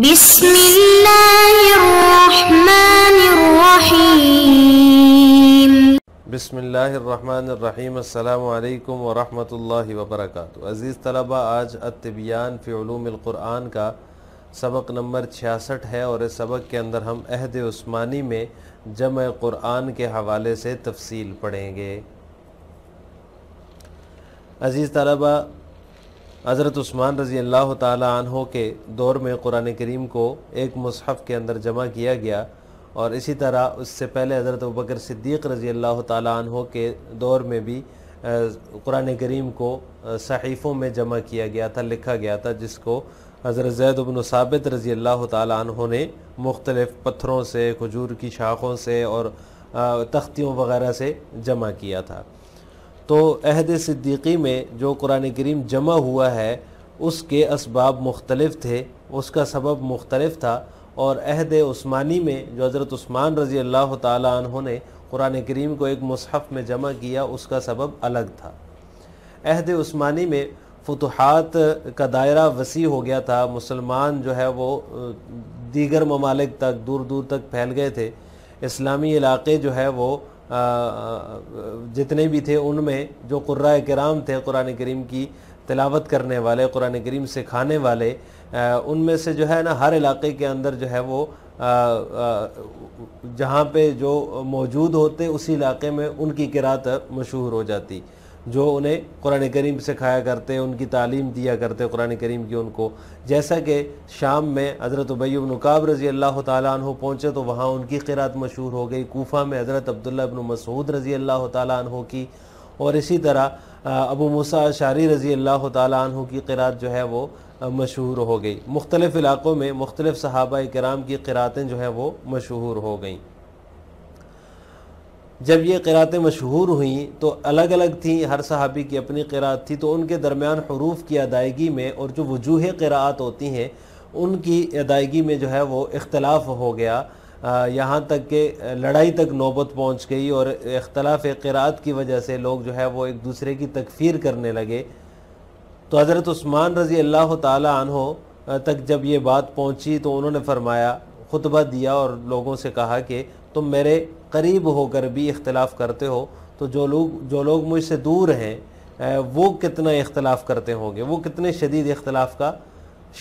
بسم اللہ الرحمن الرحیم۔ بسم اللہ الرحمن الرحیم۔ السلام علیکم ورحمۃ اللہ وبرکاتہ۔ عزیز طلبہ، آج التبیان فی علوم القرآن کا سبق نمبر 66 ہے، اور اس سبق کے اندر ہم عہد عثمانی میں جمع قرآن کے حوالے سے تفصیل پڑھیں گے۔ عزیز طلبہ، حضرت عثمان رضی اللہ تعالی عنہ کے دور میں قرآن کریم کو ایک مصحف کے اندر جمع کیا گیا، اور اسی طرح اس سے پہلے حضرت ابوبکر صدیق رضی اللہ تعالی عنہ کے دور میں بھی قرآن کریم کو صحیفوں میں جمع کیا گیا تھا، لکھا گیا تھا، جس کو حضرت زید بن ثابت رضی اللہ تعالی عنہ نے مختلف پتھروں سے، کھجور کی شاخوں سے اور تختیوں وغیرہ سے جمع کیا تھا۔ تو عہد صدیقی میں جو قرآن کریم جمع ہوا ہے اس کے اسباب مختلف تھے، اس کا سبب مختلف تھا، اور عہد عثمانی میں جو حضرت عثمان رضی اللہ تعالی عنہ نے قرآن کریم کو ایک مصحف میں جمع کیا، اس کا سبب الگ تھا۔ عہد عثمانی میں فتوحات کا دائرہ وسیع ہو گیا تھا، مسلمان جو ہے وہ دیگر ممالک تک، دور دور تک پھیل گئے تھے۔ اسلامی علاقے جو ہے وہ جتنے بھی تھے ان میں جو قراء کرام تھے، قرآن کریم کی تلاوت کرنے والے، قرآن کریم سکھانے والے، ان میں سے جو ہے نا ہر علاقے کے اندر جو ہے وہ جہاں پہ جو موجود ہوتے اسی علاقے میں ان کی قرات مشہور ہو جاتی، جو انہیں قرآن کریم سکھایا کرتے، ان کی تعلیم دیا کرتے قرآن کریم کی ان کو۔ جیسا کہ شام میں حضرت ابی بن کعب رضی اللہ تعالیٰ عنہ پہنچے تو وہاں ان کی قرات مشہور ہو گئی، کوفہ میں حضرت عبداللہ بن مسعود رضی اللہ تعالیٰ عنہ کی، اور اسی طرح ابو موسیٰ اشعری رضی اللہ تعالیٰ عنہ کی قرات جو ہے وہ مشہور ہو گئی۔ مختلف علاقوں میں مختلف صحابہ کرام کی قراتیں جو ہیں وہ مشہور ہو گئیں۔ جب یہ قراتیں مشہور ہوئیں تو الگ الگ تھیں، ہر صحابی کی اپنی قرات تھی، تو ان کے درمیان حروف کی ادائیگی میں اور جو وجوہ قرات ہوتی ہیں ان کی ادائیگی میں جو ہے وہ اختلاف ہو گیا، یہاں تک کہ لڑائی تک نوبت پہنچ گئی، اور اختلاف قرات کی وجہ سے لوگ جو ہے وہ ایک دوسرے کی تکفیر کرنے لگے۔ تو حضرت عثمان رضی اللہ تعالی عنہ تک جب یہ بات پہنچی تو انہوں نے فرمایا، خطبہ دیا اور لوگوں سے کہا کہ تم میرے قریب ہو کر بھی اختلاف کرتے ہو، تو جو لوگ مجھ سے دور ہیں وہ کتنا اختلاف کرتے ہوں گے، وہ کتنے شدید اختلاف کا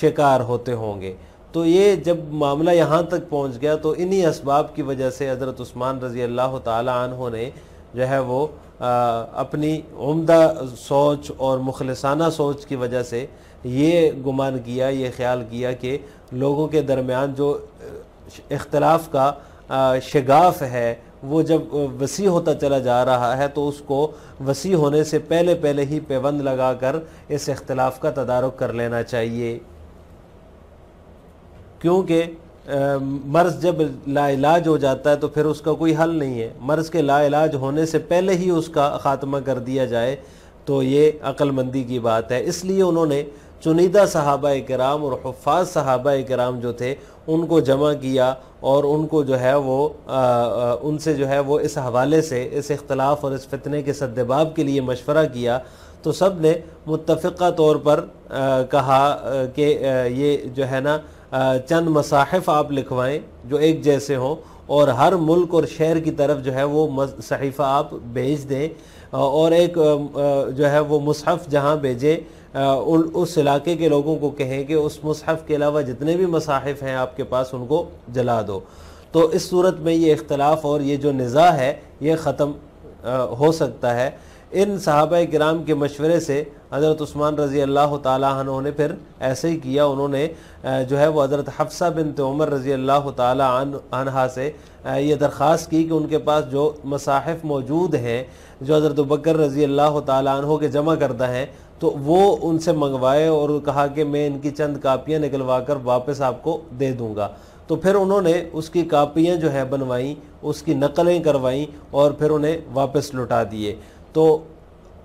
شکار ہوتے ہوں گے۔ تو یہ جب معاملہ یہاں تک پہنچ گیا تو انہی اسباب کی وجہ سے حضرت عثمان رضی اللہ تعالی عنہ نے جو ہے وہ اپنی عمدہ سوچ اور مخلصانہ سوچ کی وجہ سے یہ گمان کیا، یہ خیال کیا کہ لوگوں کے درمیان جو اختلاف کا شگاف ہے وہ جب وسیع ہوتا چلا جا رہا ہے تو اس کو وسیع ہونے سے پہلے ہی پیوند لگا کر اس اختلاف کا تدارک کر لینا چاہیے، کیونکہ مرض جب لا علاج ہو جاتا ہے تو پھر اس کا کوئی حل نہیں ہے۔ مرض کے لا علاج ہونے سے پہلے ہی اس کا خاتمہ کر دیا جائے تو یہ عقل مندی کی بات ہے۔ اس لیے انہوں نے چنیدہ صحابہ کرام اور حفاظ صحابہ کرام جو تھے ان کو جمع کیا، اور ان کو جو ہے وہ ان سے جو ہے وہ اس حوالے سے، اس اختلاف اور اس فتنے کے سدباب کے لیے مشورہ کیا، تو سب نے متفقہ طور پر کہا کہ یہ جو ہے نا چند مصاحف آپ لکھوائیں جو ایک جیسے ہوں، اور ہر ملک اور شہر کی طرف جو ہے وہ صحیفہ آپ بھیج دیں، اور ایک جو ہے وہ مصحف جہاں بھیجیں اس علاقے کے لوگوں کو کہیں کہ اس مصحف کے علاوہ جتنے بھی مصاحف ہیں آپ کے پاس ان کو جلا دو۔ تو اس صورت میں یہ اختلاف اور یہ جو نزاع ہے یہ ختم ہو سکتا ہے۔ ان صحابہ کرام کے مشورے سے حضرت عثمان رضی اللہ تعالیٰ عنہ نے پھر ایسے ہی کیا، انہوں نے جو ہے وہ حضرت حفصہ بنت عمر رضی اللہ تعالیٰ عنہا سے یہ درخواست کی کہ ان کے پاس جو مصاحف موجود ہیں جو حضرت ابوبکر رضی اللہ تعالیٰ عنہ کے جمع کردہ ہیں تو وہ ان سے منگوائے، اور کہا کہ میں ان کی چند کاپیاں نکلوا کر واپس آپ کو دے دوں گا۔ تو پھر انہوں نے اس کی کاپیاں جو ہے بنوائیں، اس کی نقلیں کروائیں، اور پھر انہیں واپس لوٹا دیے۔ تو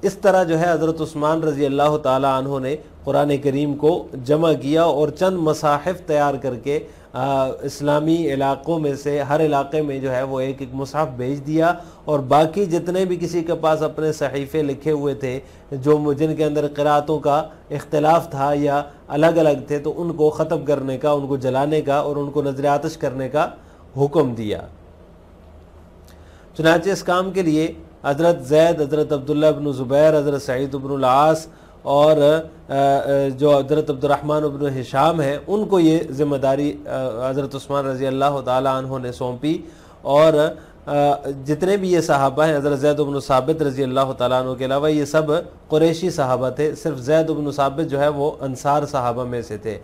اس طرح جو ہے حضرت عثمان رضی اللہ تعالی عنہ نے قرآن کریم کو جمع کیا، اور چند مصاحف تیار کر کے اسلامی علاقوں میں سے ہر علاقے میں جو ہے وہ ایک ایک مصحف بھیج دیا، اور باقی جتنے بھی کسی کے پاس اپنے صحیفے لکھے ہوئے تھے جن کے اندر قرأتوں کا اختلاف تھا یا الگ الگ تھے، تو ان کو ختم کرنے کا، ان کو جلانے کا اور ان کو نذر آتش کرنے کا حکم دیا۔ چنانچہ اس کام کے لیے حضرت زید، حضرت عبداللہ بن زبیر، حضرت سعید بن العاص اور جو حضرت عبد الرحمن بن ہشام ہیں، ان کو یہ ذمہ داری حضرت عثمان رضی اللہ تعالی عنہ نے سونپی، اور جتنے بھی یہ صحابہ ہیں حضرت زید بن ثابت رضی اللہ تعالیٰ عنہ کے علاوہ یہ سب قریشی صحابہ تھے، صرف زید بن ثابت جو ہے وہ انصار صحابہ میں سے تھے۔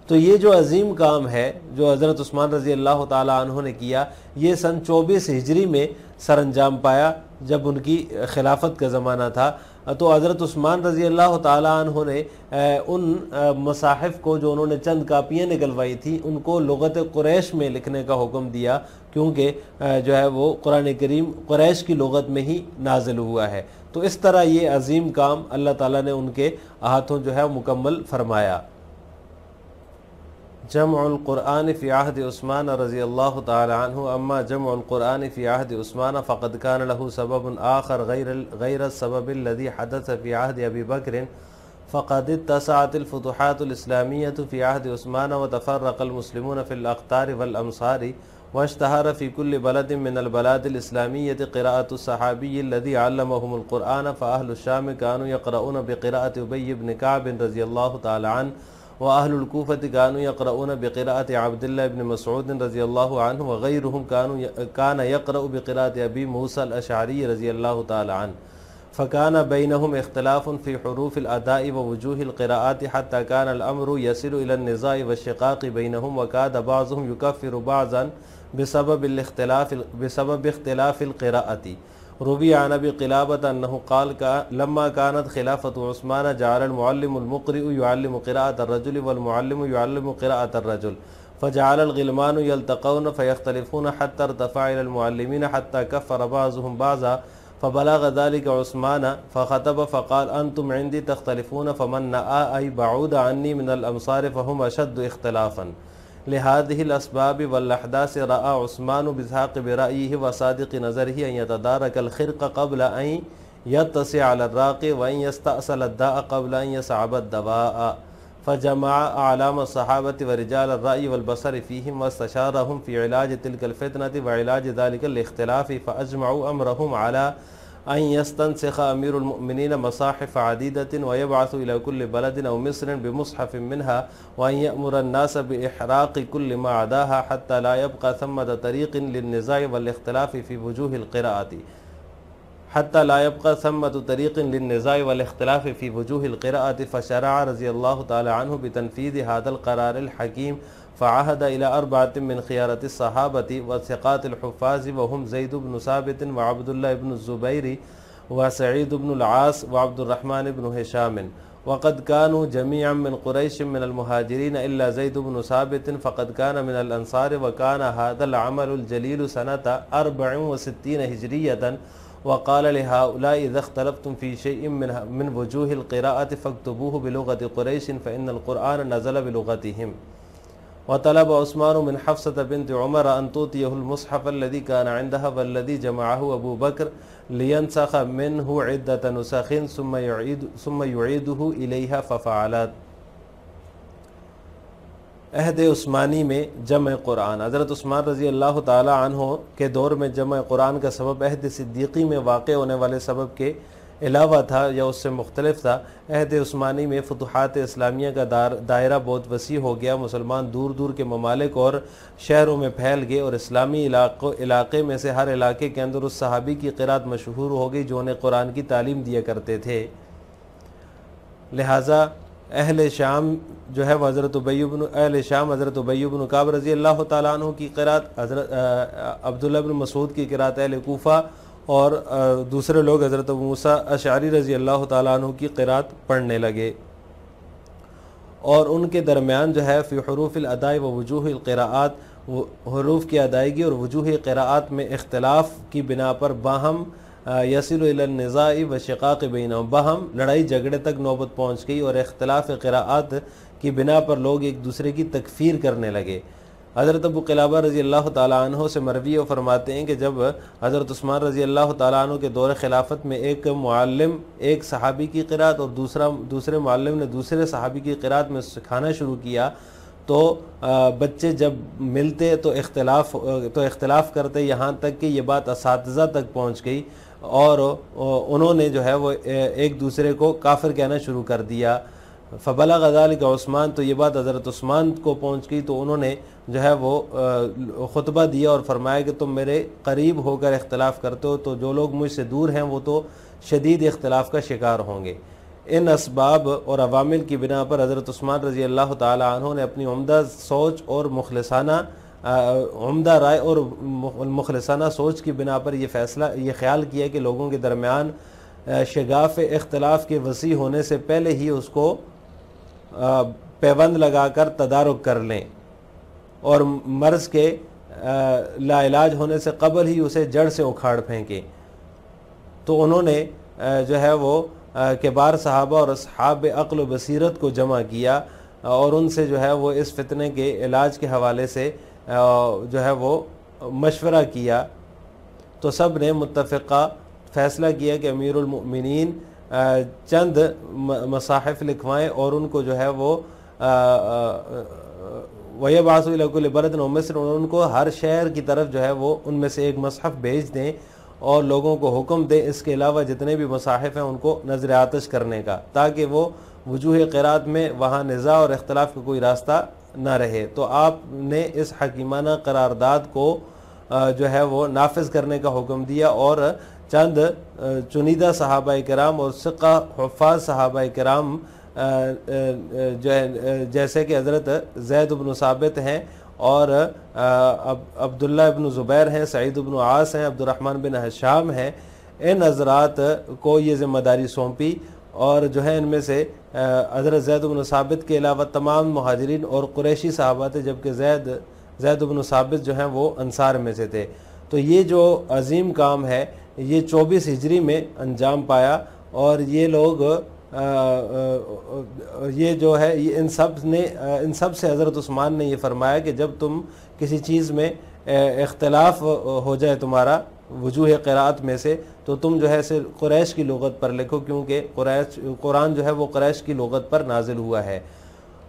تو یہ جو عظیم کام ہے جو حضرت عثمان رضی اللہ تعالیٰ عنہ نے کیا، یہ سن 24 ہجری میں سر انجام پایا جب ان کی خلافت کا زمانہ تھا۔ تو حضرت عثمان رضی اللہ تعالیٰ عنہ نے ان مصاحف کو جو انہوں نے چند کاپیاں نکلوائی تھی ان کو لغت قریش میں لکھنے کا حکم دیا، کیونکہ جو ہے وہ قرآن کریم قریش کی لغت میں ہی نازل ہوا ہے۔ تو اس طرح یہ عظیم کام اللہ تعالیٰ نے ان کے ہاتھوں جو ہے مکمل فرمایا۔ جمع القرآن فی عہد عثمان رضی اللہ تعالی عنہ اما جمع القرآن فی عہد عثمان فقد كان له سبب آخر غیر السبب الذي حدث فی عہد ابی بکر فقد اتسعت الفتوحات الاسلامیة فی عہد عثمان وتفرق المسلمون فی الاقطار والامصار واشتهر في كل بلد من البلاد الإسلامية قراءة الصحابي الذي علمهم القرآن فأهل الشام كانوا يقرؤون بقراءة أبي بن كعب رضي الله تعالى عنه وأهل الكوفة كانوا يقرؤون بقراءة عبد الله بن مسعود رضي الله عنه وغيرهم كان يقرأ بقراءة أبي موسى الأشعري رضي الله تعالى عنه فكان بينهم اختلاف في حروف الأداء ووجوه القراءات حتى كان الأمر يصل إلى النزاع والشقاق بينهم وكاد بعضهم يكفر بعضا بسبب اختلاف القراءة روي عن ابي قلابة انه قال لما كانت خلافة عثمان جعل المعلم المقرئ يعلم قراءة الرجل والمعلم يعلم قراءة الرجل فجعل الغلمان يلتقون فيختلفون حتى ارتفع الى المعلمين حتى كفر بعضهم بعضا فبلغ ذلك عثمان فخطب فقال انتم عندي تختلفون فمن نأى اي بعود عني من الامصار فهم اشد اختلافا لهذه الأسباب والأحداث رأى عثمان بإسحاق برأيه وصادق نظره أن يتدارك الخرق قبل أن يتسع على الراقي وأن يستأصل الداء قبل أن يصعب الدواء فجمع أعلام الصحابة ورجال الرأي والبصر فيهم واستشارهم في علاج تلك الفتنة وعلاج ذلك الاختلاف فأجمعوا أمرهم على أن يستنسخ أمير المؤمنين مصاحف عديدة ويبعث إلى كل بلد أو مصر بمصحف منها وأن يأمر الناس بإحراق كل ما عداها حتى لا يبقى ثمة طريق للنزاع والاختلاف في وجوه القراءة فشرع رضي الله تعالى عنه بتنفيذ هذا القرار الحكيم فعهد إلى 4 من خيارة الصحابة وثقات الحفاظ وهم زيد بن ثابت وعبد الله بن الزبير وسعيد بن العاص وعبد الرحمن بن هشام وقد كانوا جميعا من قريش من المهاجرين إلا زيد بن ثابت فقد كان من الأنصار وكان هذا العمل الجليل سنة 64 هجرية وقال لهؤلاء إذا اختلفتم في شيء من وجوه القراءة فاكتبوه بلغة قريش فإن القرآن نزل بلغتهم وطلب عثمان من حفصة بنت عمر أن توتيه المصحف الذي كان عندها والذي جمعه أبو بكر لينسخ منه عدة نسخ ثم يعيده إليها ففعلت۔ عہد عثمانی میں جمع قرآن، حضرت عثمان رضی اللہ تعالی عنہ کے دور میں جمع قرآن کا سبب عہد صدیقی میں واقع ہونے والے سبب کے علاوہ تھا یا اس سے مختلف تھا۔ عہد عثمانی میں فتوحات اسلامیہ کا دائرہ بہت وسیع ہو گیا، مسلمان دور دور کے ممالک اور شہروں میں پھیل گئے اور اسلامی علاقے میں سے ہر علاقے کے اندر اس صحابی کی قرات مشہور ہو گئی جو انہیں قرآن کی تعلیم دیا کرتے تھے۔ لہٰذا اہل شام جو ہے وہ حضرت ابی بن کعب رضی اللہ تعالیٰ عنہ کی قرات، حضرت عبداللہ بن مسعود کی قرات، اہل کوفہ اور دوسرے لوگ حضرت ابو موسیٰ اشعری رضی اللہ تعالیٰ عنہ کی قرات پڑھنے لگے، اور ان کے درمیان جو ہے فی حروف الاداء و وجوہ القراءات، حروف کی ادائیگی اور وجوہ قراءات میں اختلاف کی بنا پر باہم یصل الی النزاع و شقاق بینہم، باہم لڑائی جھگڑے تک نوبت پہنچ گئی اور اختلاف قراءات کی بنا پر لوگ ایک دوسرے کی تکفیر کرنے لگے۔ حضرت ابو قلابہ رضی اللہ تعالیٰ عنہ سے مروی و فرماتے ہیں کہ جب حضرت عثمان رضی اللہ تعالیٰ عنہ کے دور خلافت میں ایک معلم ایک صحابی کی قرات اور دوسرے معلم نے دوسرے صحابی کی قرات میں سکھانا شروع کیا تو بچے جب ملتے تو اختلاف کرتے، یہاں تک کہ یہ بات اساتذہ تک پہنچ گئی اور انہوں نے جو ہے وہ ایک دوسرے کو کافر کہنا شروع کر دیا۔ فبلغ ذلک عثمان، تو یہ بات حضرت عثمان کو پہنچ گئی تو انہوں نے جو ہے وہ خطبہ دیا اور فرمایا کہ تم میرے قریب ہو کر اختلاف کرتے ہو تو جو لوگ مجھ سے دور ہیں وہ تو شدید اختلاف کا شکار ہوں گے۔ ان اسباب اور عوامل کی بنا پر حضرت عثمان رضی اللہ تعالی عنہ نے اپنی عمدہ سوچ اور عمدہ رائے اور مخلصانہ سوچ کی بنا پر یہ خیال کیا کہ لوگوں کے درمیان شگاف اختلاف کے وسیع ہونے سے پہلے ہی اس کو پیوند لگا کر تدارک کر لیں اور مرض کے لا علاج ہونے سے قبل ہی اسے جڑ سے اکھاڑ پھینکیں۔ تو انہوں نے جو ہے وہ کبار صحابہ اور اصحاب عقل و بصیرت کو جمع کیا اور ان سے جو ہے وہ اس فتنے کے علاج کے حوالے سے جو ہے وہ مشورہ کیا، تو سب نے متفقہ فیصلہ کیا کہ امیر المؤمنین چند مصاحف لکھوائیں اور ان کو جو ہے وہ وَيَبْعَثُ إِلَى كُلِّ بَلَدٍ وَمِصْرٍ، اور ان کو ہر شہر کی طرف جو ہے وہ ان میں سے ایک مصحف بھیج دیں اور لوگوں کو حکم دیں اس کے علاوہ جتنے بھی مصاحف ہیں ان کو نظر آتش کرنے کا، تاکہ وہ وجوہ قرات میں وہاں نزاع اور اختلاف کا کوئی راستہ نہ رہے۔ تو آپ نے اس حکیمانہ قرارداد کو جو ہے وہ نافذ کرنے کا حکم دیا اور چند چنیدہ صحابہ کرام اور ثقہ حفاظ صحابہ کرام جیسے کہ حضرت زید بن ثابت ہیں اور عبداللہ ابن زبیر ہیں، سعید بن عاص ہیں، عبد الرحمن بن حشام ہیں، ان حضرات کو یہ ذمہ داری سونپی اور جو ہے ان میں سے حضرت زید بن ثابت کے علاوہ تمام مہاجرین اور قریشی صحابہ تھے، جبکہ زید بن ثابت جو ہیں وہ انصار میں سے تھے۔ تو یہ جو عظیم کام ہے یہ 24 ہجری میں انجام پایا اور یہ لوگ یہ جو ہے ان سب سے حضرت عثمان نے یہ فرمایا کہ جب تم کسی چیز میں اختلاف ہو جائے تمہارا وجوہ قرات میں سے تو تم جو ہے صرف قریش کی لغت پر لکھو، کیونکہ قرآن جو ہے وہ قریش کی لغت پر نازل ہوا ہے۔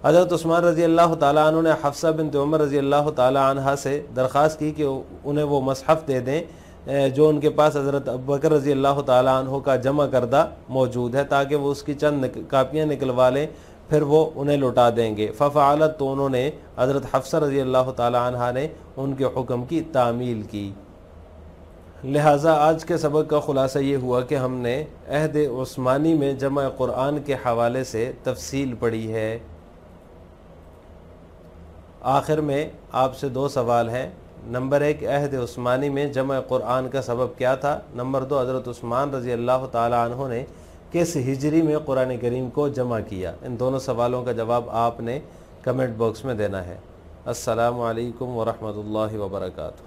حضرت عثمان رضی اللہ تعالیٰ عنہ نے حفصہ بنت عمر رضی اللہ تعالیٰ عنہ سے درخواست کی کہ انہیں وہ مصحف دے دیں جو ان کے پاس حضرت ابوبکر رضی اللہ تعالیٰ عنہ کا جمع کردہ موجود ہے، تاکہ وہ اس کی چند کاپیاں نکلوا لیں، پھر وہ انہیں لوٹا دیں گے۔ ففعلت، تو انہوں نے حضرت حفصہ رضی اللہ تعالیٰ عنہ نے ان کے حکم کی تعمیل کی۔ لہٰذا آج کے سبق کا خلاصہ یہ ہوا کہ ہم نے عہد عثمانی میں جمع قرآن کے حوالے سے تفصیل پڑھی ہے۔ آخر میں آپ سے 2 سوال ہیں۔ نمبر 1، عہد عثمانی میں جمع قرآن کا سبب کیا تھا؟ نمبر 2، حضرت عثمان رضی اللہ تعالیٰ عنہ نے کس ہجری میں قرآن کریم کو جمع کیا؟ ان دونوں سوالوں کا جواب آپ نے کمنٹ باکس میں دینا ہے۔ السلام علیکم ورحمۃ اللہ وبرکاتہ۔